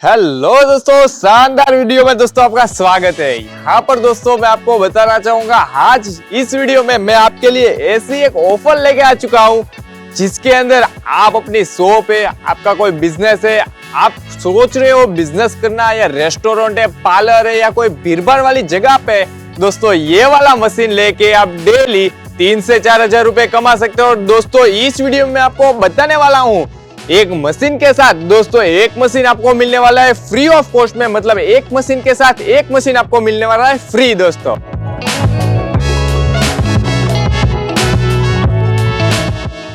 Hello दोस्तों, शानदार video में दोस्तों आपका स्वागत है। यहाँ पर दोस्तों मैं आपको बताना चाहूंगा, आज इस वीडियो में मैं आपके लिए ऐसी एक ऑफर लेके आ चुका हूँ जिसके अंदर आप अपनी शॉप है, आपका कोई बिजनेस है, आप सोच रहे हो बिजनेस करना या रेस्टोरेंट है, पार्लर है या कोई भीड़-भाड़ वाली जगह पे, दोस्तों ये वाला मशीन लेके आप डेली 3 से 4 हजार रुपए कमा सकते हो। और दोस्तों इस वीडियो में आपको बताने वाला हूँ एक मशीन के साथ, दोस्तों एक मशीन आपको मिलने वाला है फ्री ऑफ कॉस्ट में, मतलब एक मशीन के साथ एक मशीन आपको मिलने वाला है फ्री दोस्तों।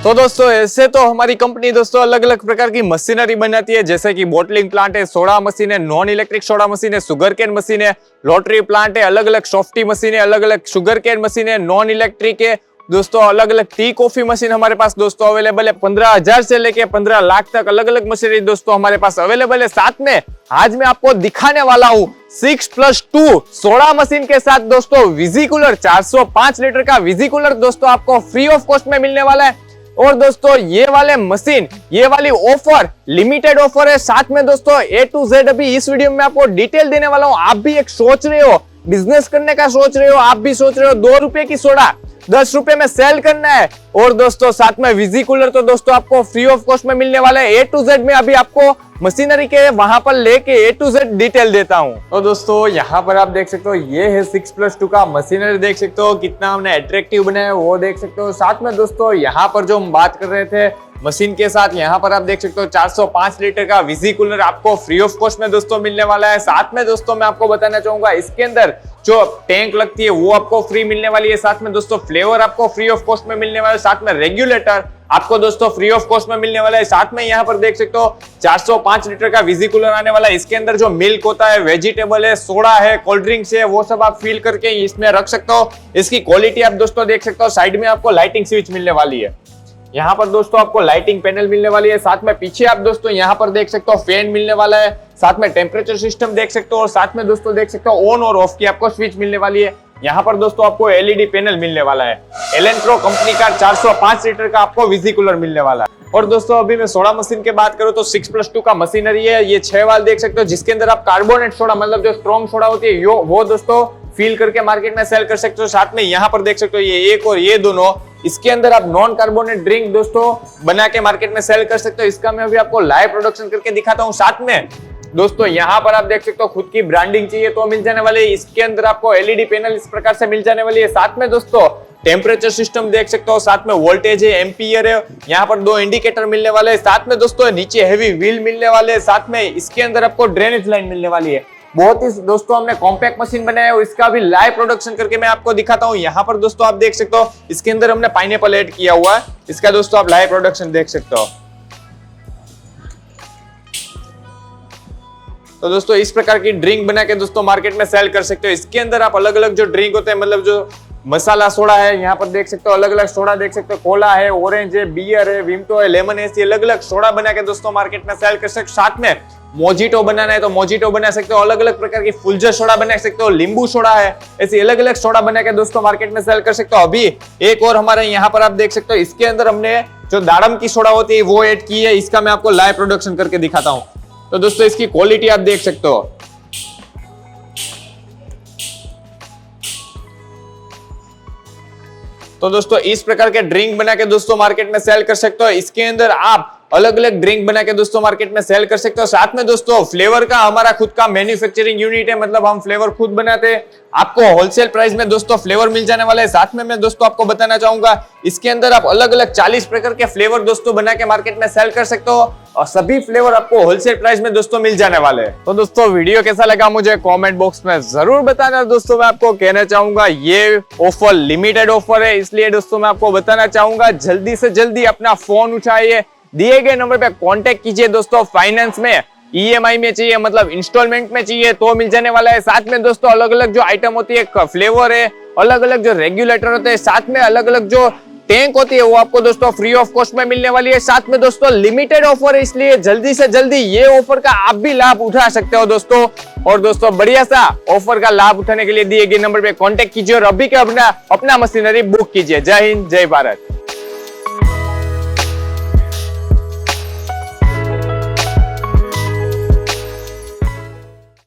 तो दोस्तों ऐसे तो हमारी कंपनी दोस्तों अलग अलग प्रकार की मशीनरी बनाती है, जैसे कि बोटलिंग प्लांट है, सोडा मशीन है, नॉन इलेक्ट्रिक सोडा मशीन है, शुगर केन मशीन है, रोटरी प्लांट है, अलग अलग सॉफ्टी मशीन है, अलग अलग शुगर केन मशीन है, नॉन इलेक्ट्रिक है दोस्तों, अलग अलग टी कॉफी मशीन हमारे पास दोस्तों अवेलेबल है। 15,000 से लेके 15 लाख तक अलग अलग मशीनरी दोस्तों हमारे पास अवेलेबल है। साथ में आज मैं आपको दिखाने वाला हूँ 6+2 सोडा मशीन के साथ दोस्तों विजी कूलर, 405 लीटर का विजी कूलर दोस्तों आपको फ्री ऑफ कॉस्ट में मिलने वाला है। और दोस्तों ये वाले मशीन, ये वाली ऑफर लिमिटेड ऑफर है। साथ में दोस्तों A to Z अभी इस वीडियो में आपको डिटेल देने वाला हूँ। आप भी एक सोच रहे हो बिजनेस करने का, सोच रहे हो, आप भी सोच रहे हो 2 रुपए की सोडा 10 रुपए में सेल करना है, और दोस्तों साथ में विजी कूलर तो दोस्तों आपको फ्री ऑफ कॉस्ट में मिलने वाला है। A to Z में अभी आपको मशीनरी के वहां पर लेके A to Z डिटेल देता हूं। तो दोस्तों यहाँ पर आप देख सकते हो, ये है 6+2 का मशीनरी, देख सकते हो कितना हमने अट्रैक्टिव बनाया है वो देख सकते हो। साथ में दोस्तों यहाँ पर जो हम बात कर रहे थे मशीन के साथ, यहाँ पर आप देख सकते हो 405 लीटर का विजी कूलर आपको फ्री ऑफ कॉस्ट में दोस्तों मिलने वाला है। साथ में दोस्तों मैं आपको बताना चाहूंगा इसके अंदर जो टैंक लगती है वो आपको फ्री मिलने वाली है। साथ में दोस्तों फ्लेवर आपको फ्री ऑफ कॉस्ट में मिलने वाला है। साथ में रेगुलेटर आपको दोस्तों फ्री ऑफ कॉस्ट में मिलने वाला है। साथ में यहाँ पर देख सकते हो 405 लीटर का विजी कूलर आने वाला है। इसके अंदर जो मिल्क होता है, वेजिटेबल है, सोडा है, कोल्ड ड्रिंक्स है, वो सब आप फील करके इसमें रख सकते हो। इसकी क्वालिटी आप दोस्तों देख सकते हो। साइड में आपको लाइटिंग स्विच मिलने वाली है, यहाँ पर दोस्तों आपको लाइटिंग पैनल मिलने वाली है। साथ में पीछे आप दोस्तों यहाँ पर देख सकते हो फैन मिलने वाला है। साथ में टेम्परेचर सिस्टम देख सकते हो, और साथ में दोस्तों देख सकते हो ऑन और ऑफ की आपको स्विच मिलने वाली है। यहाँ पर दोस्तों आपको एलईडी पैनल मिलने वाला है। एलेंट्रो कंपनी का 405 लीटर का आपको विजी कूलर मिलने वाला है। और दोस्तों अभी मैं सोडा मशीन की बात करूं तो 6+2 का मशीनरी है। ये 6 वाल देख सकते हो, जिसके अंदर आप कार्बोनेट सोडा, मतलब जो स्ट्रॉन्ग सोडा होती है वो दोस्तों फील करके मार्केट में सेल कर सकते हो। साथ में यहाँ पर देख सकते हो ये एक और ये दोनों, इसके अंदर आप नॉन कार्बोनेट ड्रिंक दोस्तों बना के मार्केट में सेल कर सकते हो। इसका मैं अभी आपको लाइव प्रोडक्शन करके दिखाता हूँ। साथ में दोस्तों यहाँ पर आप देख सकते हो खुद की ब्रांडिंग चाहिए तो मिल जाने वाली है। इसके अंदर आपको एलईडी पैनल इस प्रकार से मिल जाने वाली है। साथ में दोस्तों टेम्परेचर सिस्टम देख सकते हो, साथ में वोल्टेज है, एम्पियर है, यहाँ पर 2 इंडिकेटर मिलने वाले हैं। साथ में दोस्तों नीचे हेवी व्हील मिलने वाले हैं। साथ में इसके अंदर आपको ड्रेनेज लाइन मिलने वाली है। बहुत ही दोस्तों हमने कॉम्पैक्ट मशीन बनाया है, इसका भी लाइव प्रोडक्शन करके मैं आपको दिखाता हूँ। यहाँ पर दोस्तों आप देख सकते हो इसके अंदर हमने पाइनएप्पल ऐड किया हुआ है, इसका दोस्तों आप लाइव प्रोडक्शन देख सकते हो। तो दोस्तों इस प्रकार की ड्रिंक बना के दोस्तों मार्केट में सेल कर सकते हो। इसके अंदर आप अलग अलग जो ड्रिंक होते हैं, मतलब जो मसाला सोडा है, यहाँ पर देख सकते हो अलग अलग सोडा देख सकते हो, कोला है, ऑरेंज है, बियर है, विमटो है, लेमन है, ऐसी अलग अलग सोडा बना के दोस्तों मार्केट में सेल कर सकते हो। साथ में मोजिटो बनाना है तो मोजिटो बना सकते हो, अलग अलग प्रकार की फुलजर सोडा बना सकते हो, नींबू सोडा है, ऐसी अलग अलग सोडा बना के दोस्तों मार्केट में सेल कर सकते हो। अभी एक और हमारे यहाँ पर आप देख सकते हो, इसके अंदर हमने जो दाड़म की सोडा होती है वो ऐड की है, इसका मैं आपको लाइव प्रोडक्शन करके दिखाता हूँ। तो दोस्तों इसकी क्वालिटी आप देख सकते हो। तो दोस्तों इस प्रकार के ड्रिंक बना के दोस्तों मार्केट में सेल कर सकते हो। इसके अंदर आप अलग अलग ड्रिंक बना के दोस्तों मार्केट में सेल कर सकते हो। साथ में दोस्तों फ्लेवर का हमारा खुद का मैन्युफैक्चरिंग यूनिट है, मतलब हम फ्लेवर खुद बनाते हैं। आपको होलसेल प्राइस में दोस्तों फ्लेवर मिल जाने वाला है। साथ में मैं दोस्तों आपको बताना चाहूंगा इसके अंदर आप अलग अलग 40 प्रकार के फ्लेवर दोस्तों बना के मार्केट में सेल कर सकते हो, और सभी फ्लेवर आपको होलसेल प्राइस में दोस्तों मिल जाने वाले हैं। तो दोस्तों वीडियो कैसा लगा मुझे कमेंट बॉक्स में जरूर बताना। दोस्तों मैं आपको कहना चाहूंगा ये ऑफर लिमिटेड ऑफर है, इसलिए दोस्तों मैं आपको बताना चाहूंगा जल्दी से जल्दी अपना फोन उठाइए, दिए गए नंबर पे कांटेक्ट कीजिए दोस्तों। फाइनेंस में, ईएमआई में चाहिए, मतलब इंस्टॉलमेंट में चाहिए तो मिल जाने वाला है। साथ में दोस्तों अलग अलग जो आइटम होती है, फ्लेवर है, अलग अलग जो रेगुलेटर होते हैं, साथ में अलग अलग जो टैंक होती है वो आपको दोस्तों फ्री ऑफ कॉस्ट में मिलने वाली है। साथ में दोस्तों लिमिटेड ऑफर है, इसलिए जल्दी से जल्दी ये ऑफर का आप भी लाभ उठा सकते हो दोस्तों। और दोस्तों बढ़िया सा ऑफर का लाभ उठाने के लिए दिए गए नंबर पे कांटेक्ट कीजिए और अभी के अपना मशीनरी बुक कीजिए। जय हिंद, जय भारत।